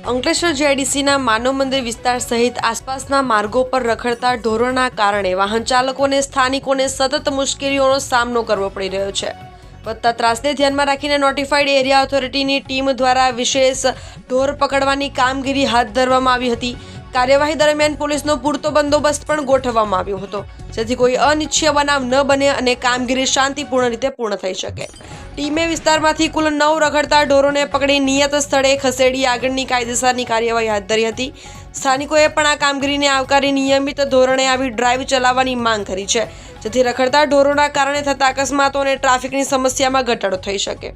અંકલેશ્વર જીઆઈડીસીના માનવ મંદિર વિસ્તાર સહિત આસપાસના માર્ગો પર રખડતા ઢોરોના કારણે વાહન ચાલકોને સ્થાનિકોને સતત મુશ્કેલીઓનો સામનો કરવો પડી રહ્યો છે। વધતા ત્રાસને ધ્યાનમાં રાખીને નોટિફાઈડ એરિયા ઓથોરિટીની ટીમ દ્વારા વિશેષ ઢોર પકડવાની કામગીરી હાથ ધરવામાં આવી હતી। કાર્યવાહી દરમિયાન પોલીસનો પૂરતો બંદોબસ્ત પણ ગોઠવવામાં આવ્યો હતો, જેથી કોઈ અનિચ્છનીય બનાવ ન બને અને કામગીરી શાંતિપૂર્ણ રીતે પૂર્ણ થઈ શકે। ટીમે વિસ્તારમાંથી કુલ 9 રખડતા ઢોરોને પકડી નિયત સ્થળે ખસેડી આગળની કાયદેસરની કાર્યવાહી હાથ ધરી હતી। સ્થાનિકોએ પણ આ કામગીરીને આવકારી નિયમિત ધોરણે આવી ડ્રાઈવ ચલાવવાની માંગ કરી છે, જેથી રખડતા ઢોરોના કારણે થતા અકસ્માતો અને ટ્રાફિકની સમસ્યામાં ઘટાડો થઈ શકે।